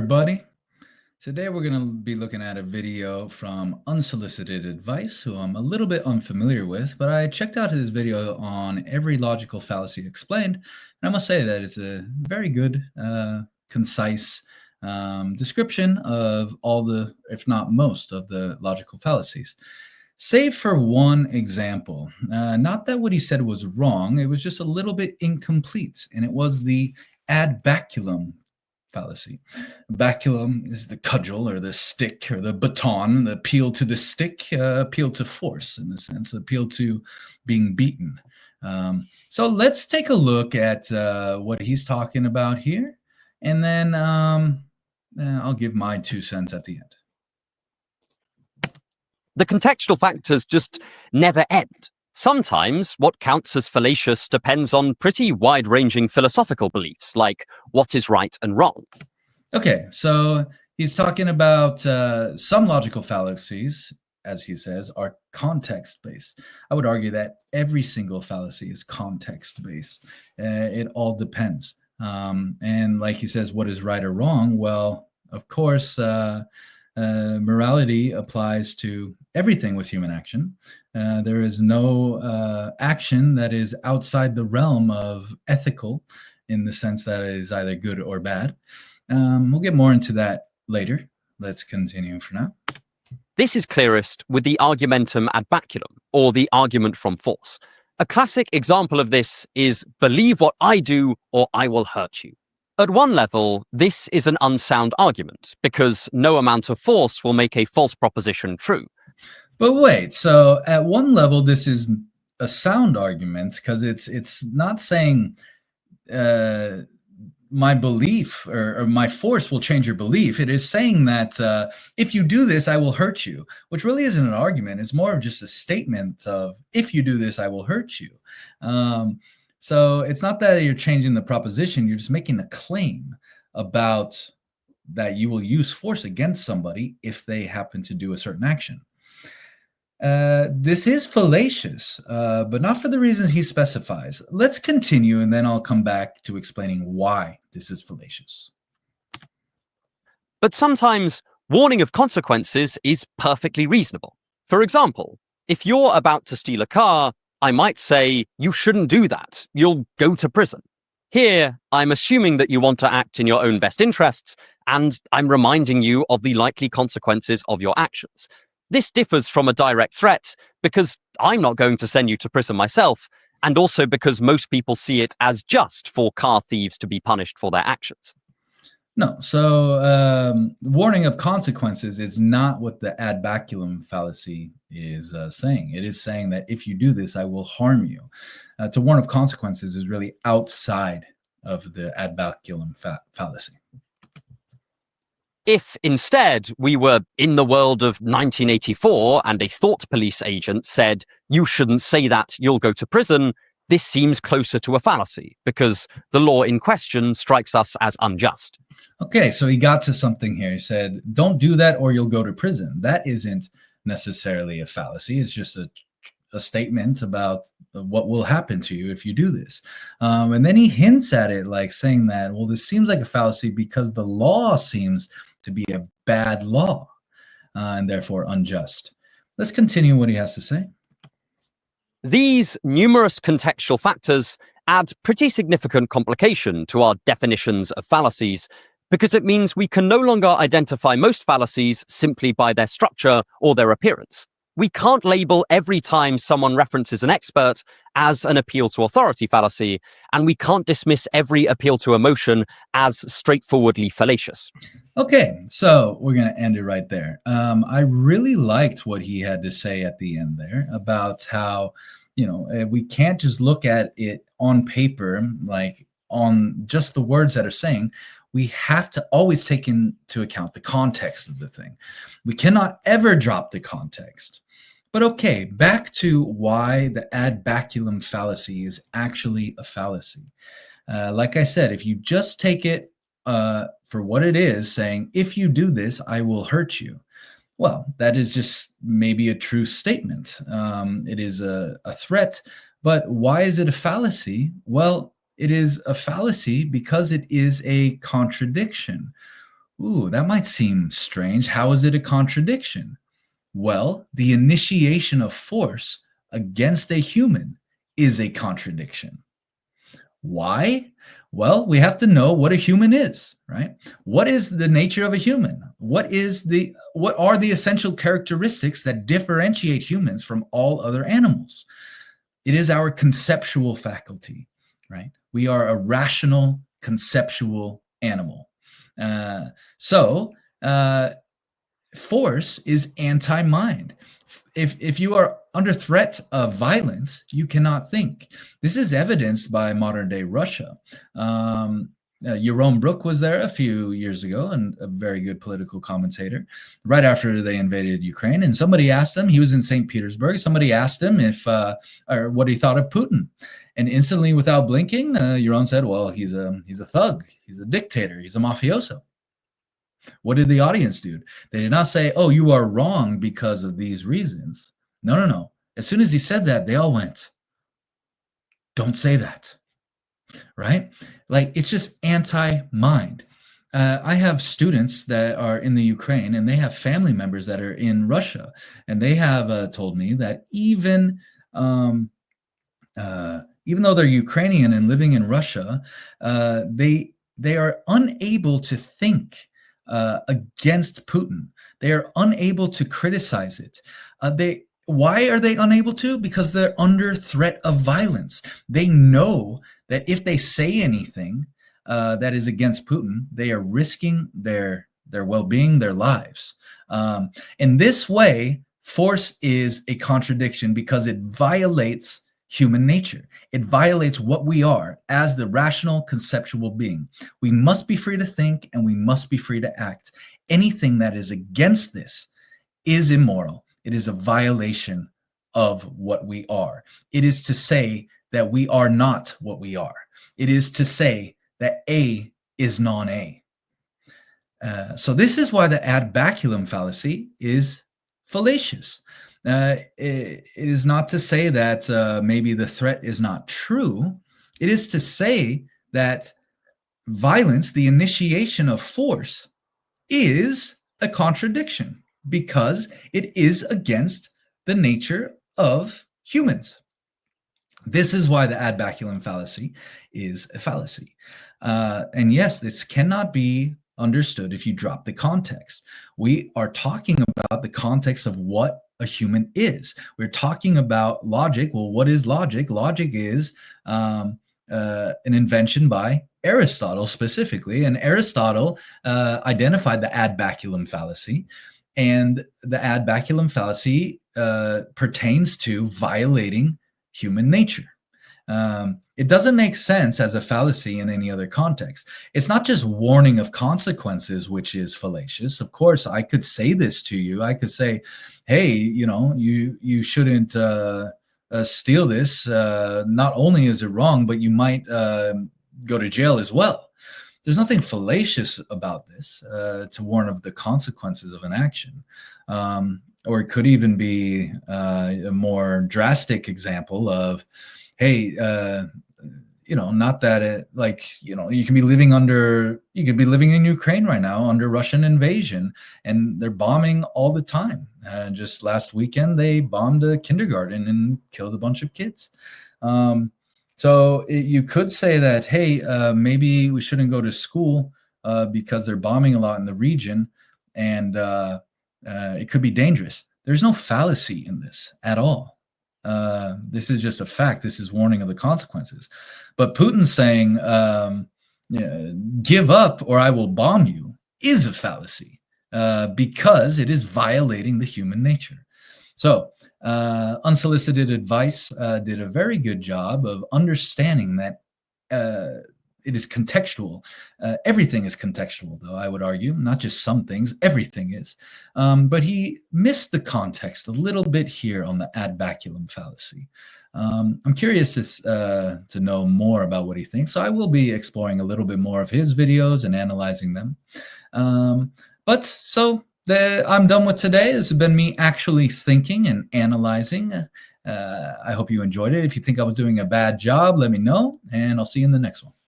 everybody. Today we're going to be looking at a video from Unsolicited Advice, who I'm a little bit unfamiliar with, but I checked out his video on every logical fallacy explained, and I must say that it's a very good, concise description of all the, if not most, of the logical fallacies. Save for one example. Not that what he said was wrong, it was just a little bit incomplete, and it was the ad baculum fallacy. Baculum is the cudgel or the stick or the baton, the appeal to the stick, appeal to force in the sense, appeal to being beaten. So let's take a look at what he's talking about here, and then I'll give my 2 cents at the end. The contextual factors just never end. Sometimes what counts as fallacious depends on pretty wide-ranging philosophical beliefs, like what is right and wrong. Okay, so he's talking about some logical fallacies, as he says, are context-based. I would argue that every single fallacy is context-based. It all depends. And like he says, what is right or wrong? Well, of course, morality applies to everything with human action. There is no action that is outside the realm of ethical in the sense that it is either good or bad. We'll get more into that later. Let's continue for now. This is clearest with the argumentum ad baculum, or the argument from force. A classic example of this is believe what I do or I will hurt you. At one level, this is an unsound argument because no amount of force will make a false proposition true. But wait, so at one level, this is a sound argument because it's not saying my belief or my force will change your belief. It is saying that if you do this, I will hurt you, which really isn't an argument. It's more of just a statement of if you do this, I will hurt you. So it's not that you're changing the proposition, you're just making a claim about that you will use force against somebody if they happen to do a certain action. This is fallacious, but not for the reasons he specifies. Let's continue, and then I'll come back to explaining why this is fallacious. But sometimes warning of consequences is perfectly reasonable. For example, if you're about to steal a car, I might say, you shouldn't do that. You'll go to prison. Here, I'm assuming that you want to act in your own best interests, and I'm reminding you of the likely consequences of your actions. This differs from a direct threat because I'm not going to send you to prison myself, and also because most people see it as just for car thieves to be punished for their actions. No, so warning of consequences is not what the ad baculum fallacy is saying. It is saying that if you do this, I will harm you. To warn of consequences is really outside of the ad baculum fallacy. If instead we were in the world of 1984 and a thought police agent said, you shouldn't say that, you'll go to prison, this seems closer to a fallacy because the law in question strikes us as unjust. Okay, so he got to something here. He said, don't do that or you'll go to prison. That isn't necessarily a fallacy. It's just a statement about what will happen to you if you do this. And then he hints at it like saying that, well, this seems like a fallacy because the law seems to be a bad law and therefore unjust. Let's continue what he has to say. These numerous contextual factors add pretty significant complication to our definitions of fallacies because it means we can no longer identify most fallacies simply by their structure or their appearance. We can't label every time someone references an expert as an appeal to authority fallacy, and we can't dismiss every appeal to emotion as straightforwardly fallacious. Okay, so we're going to end it right there. I really liked what he had to say at the end there about how, we can't just look at it on paper, like on just the words that are saying. We have to always take into account the context of the thing. We cannot ever drop the context. But okay, back to why the ad baculum fallacy is actually a fallacy. Like I said, if you just take it for what it is, saying, if you do this, I will hurt you. Well, that is just maybe a true statement. It is a threat, but why is it a fallacy? Well, it is a fallacy because it is a contradiction. Ooh, that might seem strange. How is it a contradiction? Well, the initiation of force against a human is a contradiction. Why? Well, we have to know what a human is, right? What is the nature of a human? What are the essential characteristics that differentiate humans from all other animals? It is our conceptual faculty, right? We are a rational conceptual animal. Uh, so force is anti-mind. If you are under threat of violence, you cannot think. This is evidenced by modern day Russia. Jerome Brook was there a few years ago, and a very good political commentator, right after they invaded Ukraine. And somebody asked him, he was in St. Petersburg, somebody asked him or what he thought of Putin. And instantly, without blinking, Jerome said, well, he's a thug, he's a dictator, he's a mafioso. What did the audience do? They did not say, oh, you are wrong because of these reasons. No, no, no. As soon as he said that, they all went, don't say that, right? Like, it's just anti-mind. I have students that are in the Ukraine, and they have family members that are in Russia, and they have told me that even though they're Ukrainian and living in Russia, they are unable to think against Putin. They are unable to criticize it. Why are they unable to? Because they're under threat of violence. They know that if they say anything that is against Putin, they are risking their well-being, their lives. In this way, force is a contradiction because it violates human nature. It violates what we are as the rational conceptual being. We must be free to think, and we must be free to act. Anything that is against this is immoral. It is a violation of what we are. It is to say that we are not what we are. It is to say that A is non-A. So this is why the ad baculum fallacy is fallacious. It is not to say that maybe the threat is not true. It is to say that violence, the initiation of force, is a contradiction because it is against the nature of humans. This is why the ad baculum fallacy is a fallacy. And yes, this cannot be understood if you drop the context. We are talking about the context of what a human is. We're talking about logic. Well, what is logic? Logic is an invention by Aristotle specifically, and Aristotle identified the ad baculum fallacy, and the ad baculum fallacy pertains to violating human nature. It doesn't make sense as a fallacy in any other context. It's not just warning of consequences, which is fallacious. Of course, I could say this to you. I could say, hey, you shouldn't steal this. Not only is it wrong, but you might go to jail as well. There's nothing fallacious about this to warn of the consequences of an action. Or it could even be a more drastic example of, hey, not that it, you could be living in Ukraine right now under Russian invasion, and they're bombing all the time. Just last weekend, they bombed a kindergarten and killed a bunch of kids. So you could say that, hey, maybe we shouldn't go to school because they're bombing a lot in the region, and it could be dangerous. There's no fallacy in this at all. This is just a fact. This is warning of the consequences. But Putin saying, give up or I will bomb you, is a fallacy because it is violating the human nature. So Unsolicited Advice did a very good job of understanding that it is contextual. Everything is contextual, though, I would argue. Not just some things, everything is. But he missed the context a little bit here on the ad baculum fallacy. I'm curious to know more about what he thinks, so I will be exploring a little bit more of his videos and analyzing them. I'm done with today. This has been me actually thinking and analyzing. I hope you enjoyed it. If you think I was doing a bad job, let me know, and I'll see you in the next one.